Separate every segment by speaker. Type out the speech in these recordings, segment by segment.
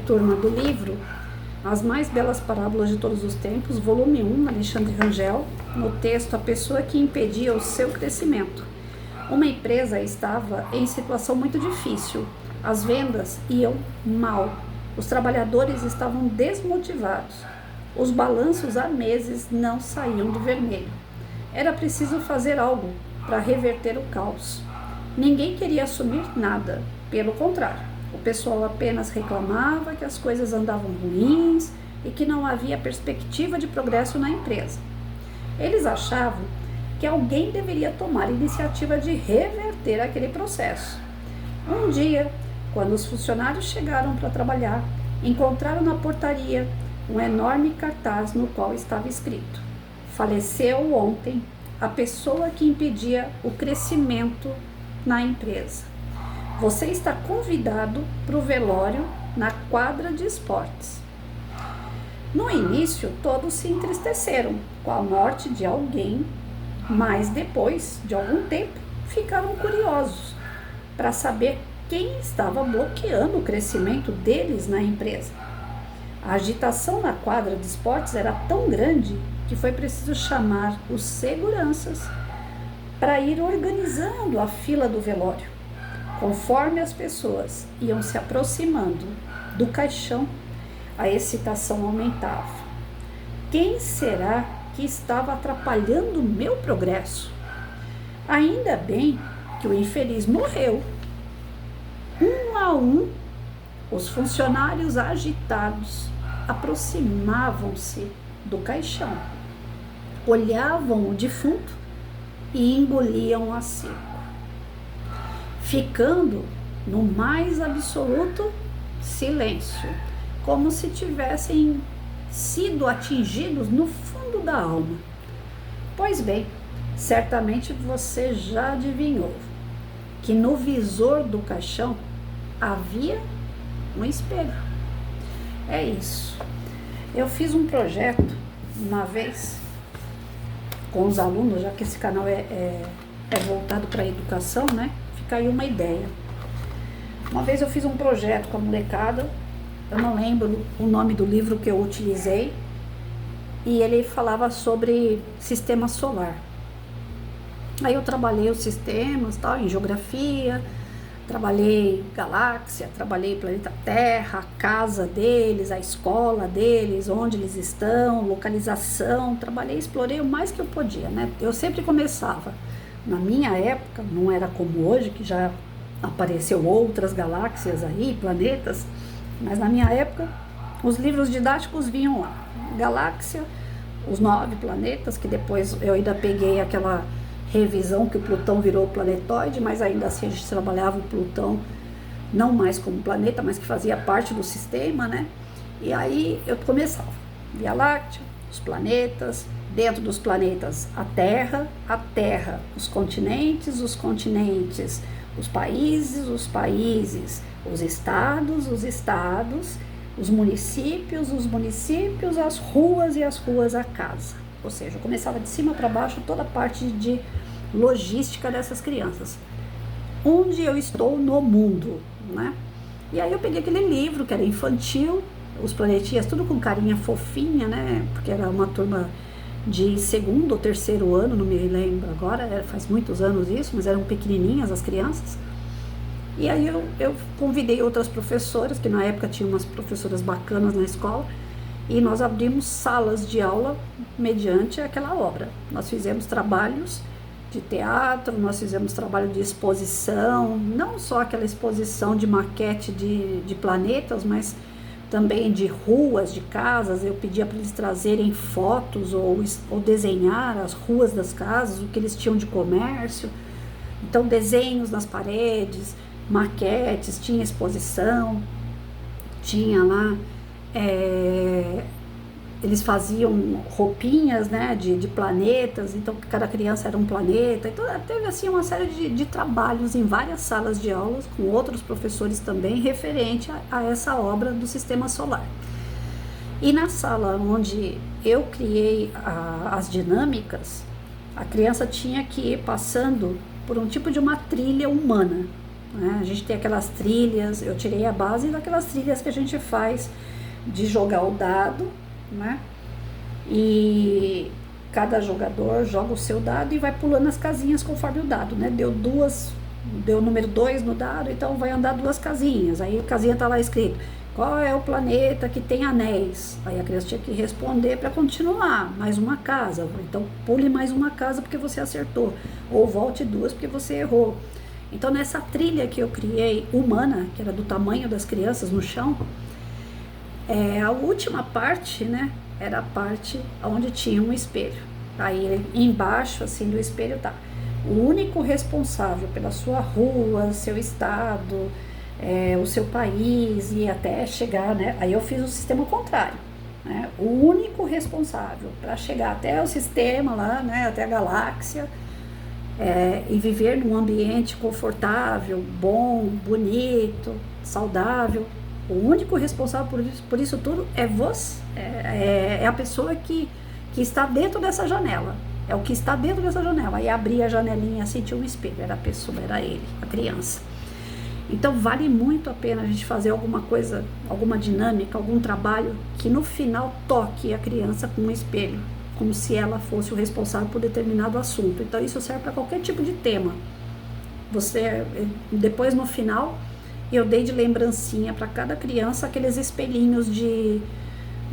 Speaker 1: turma do livro As Mais Belas Parábolas de Todos os Tempos, volume 1, Alexandre Rangel, no texto A Pessoa que Impedia o Seu Crescimento. Uma empresa estava em situação muito difícil, as vendas iam mal, os trabalhadores estavam desmotivados, os balanços há meses não saíam do vermelho. Era preciso fazer algo para reverter o caos. Ninguém queria assumir nada, pelo contrário, o pessoal apenas reclamava que as coisas andavam ruins e que não havia perspectiva de progresso na empresa. Eles achavam que alguém deveria tomar a iniciativa de reverter aquele processo. Um dia, quando os funcionários chegaram para trabalhar, encontraram na portaria um enorme cartaz no qual estava escrito: faleceu ontem a pessoa que impedia o crescimento na empresa. Você está convidado para o velório na quadra de esportes. No início, todos se entristeceram com a morte de alguém, mas depois de algum tempo ficaram curiosos para saber quem estava bloqueando o crescimento deles na empresa. A agitação na quadra de esportes era tão grande que foi preciso chamar os seguranças para ir organizando a fila do velório. Conforme as pessoas iam se aproximando do caixão, a excitação aumentava. Quem será que estava atrapalhando o meu progresso? Ainda bem que o infeliz morreu. Um a um, os funcionários agitados aproximavam-se do caixão, olhavam o defunto e engoliam a seco, ficando no mais absoluto silêncio, como se tivessem sido atingidos no fundo da alma. Pois bem, certamente você já adivinhou que no visor do caixão havia um espelho. É isso. Eu fiz um projeto uma vez com os alunos, já que esse canal é voltado para a educação, né? Fica aí uma ideia. Uma vez eu fiz um projeto com a molecada, eu não lembro o nome do livro que eu utilizei, e ele falava sobre sistema solar. Aí eu trabalhei os sistemas, tal, em geografia, trabalhei galáxia, trabalhei planeta Terra, a casa deles, a escola deles, onde eles estão, localização, trabalhei, explorei o mais que eu podia, né? Eu sempre começava, na minha época, não era como hoje, que já apareceu outras galáxias aí, planetas, mas na minha época, os livros didáticos vinham lá, galáxia, os 9 planetas, que depois eu ainda peguei aquela revisão que o Plutão virou planetóide, mas ainda assim a gente trabalhava o Plutão não mais como planeta, mas que fazia parte do sistema, né? E aí eu começava, Via Láctea, os planetas, dentro dos planetas a Terra, os continentes, os países, os estados, os municípios, as ruas e as ruas a casa. Ou seja, eu começava de cima para baixo toda a parte de logística dessas crianças. Onde eu estou no mundo, né? E aí eu peguei aquele livro que era infantil, os planetinhas, tudo com carinha fofinha, né? Porque era uma turma de segundo ou terceiro ano, não me lembro agora, faz muitos anos isso, mas eram pequenininhas as crianças. E aí eu convidei outras professoras, que na época tinha umas professoras bacanas na escola, e nós abrimos salas de aula mediante aquela obra. Nós fizemos trabalhos de teatro, nós fizemos trabalho de exposição, não só aquela exposição de maquete de planetas, mas também de ruas, de casas. Eu pedia para eles trazerem fotos ou desenhar as ruas das casas, o que eles tinham de comércio. Então, desenhos nas paredes, maquetes, tinha exposição, tinha lá... eles faziam roupinhas, né, de planetas, então cada criança era um planeta. Então teve assim uma série de trabalhos em várias salas de aulas com outros professores também referente a essa obra do sistema solar. E na sala onde eu criei as dinâmicas, a criança tinha que ir passando por um tipo de uma trilha humana. né? A gente tem aquelas trilhas, eu tirei a base daquelas trilhas que a gente faz de jogar o dado, né? E cada jogador joga o seu dado e vai pulando as casinhas conforme o dado, né? Deu o número 2 no dado, então vai andar 2 casinhas. Aí a casinha tá lá escrito: qual é o planeta que tem anéis? Aí a criança tinha que responder para continuar, mais uma casa. Então pule mais uma casa porque você acertou, ou volte 2 porque você errou. Então nessa trilha que eu criei, humana, que era do tamanho das crianças no chão, a última parte, né, era a parte onde tinha um espelho. Aí embaixo assim do espelho tá: o único responsável pela sua rua, seu estado, o seu país, e até chegar, né? Aí eu fiz o sistema contrário, né? O único responsável para chegar até o sistema lá, né? Até a galáxia, e viver num ambiente confortável, bom, bonito, saudável. O único responsável por isso tudo é você, é a pessoa que está dentro dessa janela. É o que está dentro dessa janela. Aí abria a janelinha, sentia um espelho, era a pessoa, era ele, a criança. Então vale muito a pena a gente fazer alguma coisa, alguma dinâmica, algum trabalho que no final toque a criança com um espelho, como se ela fosse o responsável por determinado assunto. Então isso serve para qualquer tipo de tema. Depois no final, eu dei de lembrancinha para cada criança aqueles espelhinhos de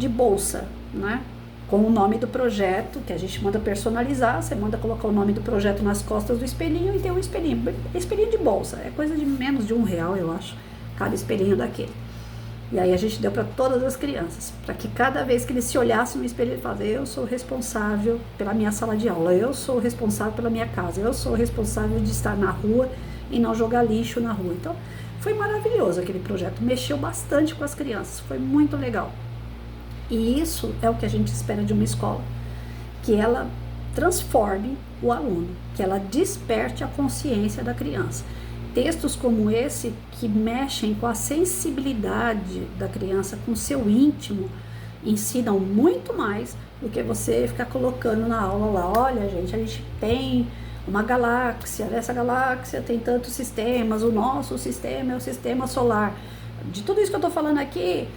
Speaker 1: bolsa, né? Com o nome do projeto, que a gente manda personalizar, você manda colocar o nome do projeto nas costas do espelhinho e tem um espelhinho de bolsa, é coisa de menos de R$1, eu acho, cada espelhinho daquele. E aí a gente deu para todas as crianças, para que cada vez que eles se olhassem no espelho, eles falassem: eu sou responsável pela minha sala de aula, eu sou responsável pela minha casa, eu sou responsável de estar na rua e não jogar lixo na rua. Então foi maravilhoso aquele projeto, mexeu bastante com as crianças, foi muito legal. E isso é o que a gente espera de uma escola, que ela transforme o aluno, que ela desperte a consciência da criança. Textos como esse, que mexem com a sensibilidade da criança, com o seu íntimo, ensinam muito mais do que você ficar colocando na aula lá: olha gente, a gente tem uma galáxia, essa galáxia tem tantos sistemas, o nosso sistema é o sistema solar. De tudo isso que eu estou falando aqui,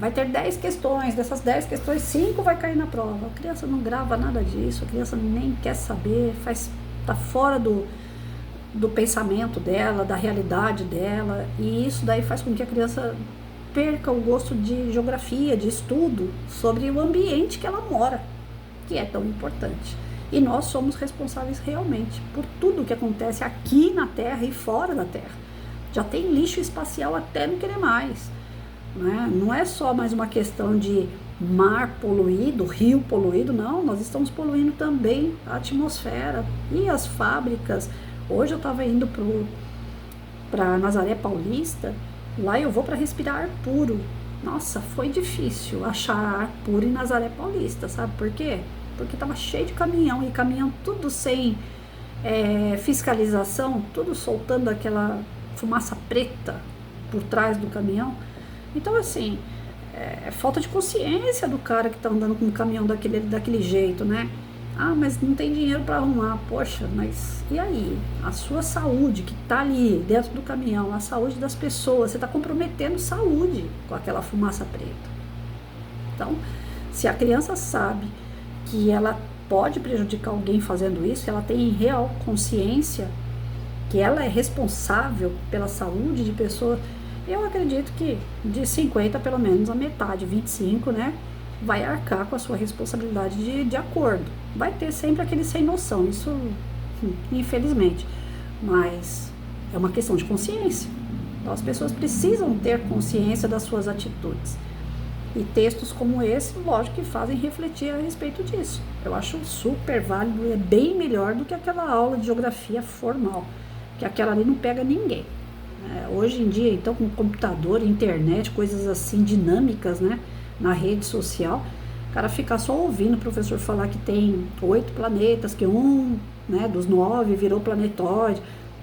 Speaker 1: vai ter 10 questões, dessas 10 questões, 5 vai cair na prova. A criança não grava nada disso, a criança nem quer saber, tá fora do pensamento dela, da realidade dela, e isso daí faz com que a criança perca o gosto de geografia, de estudo sobre o ambiente que ela mora, que é tão importante. E nós somos responsáveis realmente por tudo que acontece aqui na Terra e fora da Terra. Já tem lixo espacial até não querer mais. Não é só mais uma questão de mar poluído, rio poluído, não, nós estamos poluindo também a atmosfera e as fábricas. Hoje eu estava indo para Nazaré Paulista, lá eu vou para respirar ar puro. Nossa, foi difícil achar ar puro em Nazaré Paulista, sabe por quê? Porque estava cheio de caminhão, e caminhão tudo sem fiscalização, tudo soltando aquela fumaça preta por trás do caminhão. Então, assim, é falta de consciência do cara que está andando com um caminhão daquele jeito, né? Ah, mas não tem dinheiro para arrumar. Poxa, mas e aí? A sua saúde que está ali dentro do caminhão, a saúde das pessoas, você está comprometendo saúde com aquela fumaça preta. Então, se a criança sabe que ela pode prejudicar alguém fazendo isso, ela tem real consciência que ela é responsável pela saúde de pessoas, eu acredito que de 50, pelo menos a metade, 25, né, vai arcar com a sua responsabilidade de acordo. Vai ter sempre aquele sem noção, isso infelizmente, mas é uma questão de consciência. Então as pessoas precisam ter consciência das suas atitudes. E textos como esse, lógico que fazem refletir a respeito disso. Eu acho super válido, é bem melhor do que aquela aula de geografia formal, que aquela ali não pega ninguém. Hoje em dia, então, com computador, internet, coisas assim dinâmicas, né, na rede social, o cara fica só ouvindo o professor falar que tem 8 planetas, que né, dos 9 virou planetóide,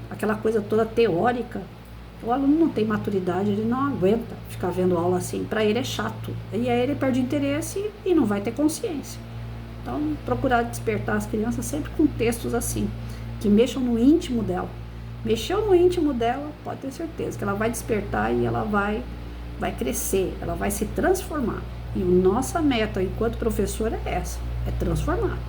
Speaker 1: aquela coisa toda teórica. O aluno não tem maturidade, ele não aguenta ficar vendo aula assim, para ele é chato, e aí ele perde interesse e não vai ter consciência. Então, procurar despertar as crianças sempre com textos assim, que mexam no íntimo dela, Mexeu no íntimo dela, pode ter certeza que ela vai despertar e ela vai crescer, ela vai se transformar. E nossa meta enquanto professora é essa, é transformar.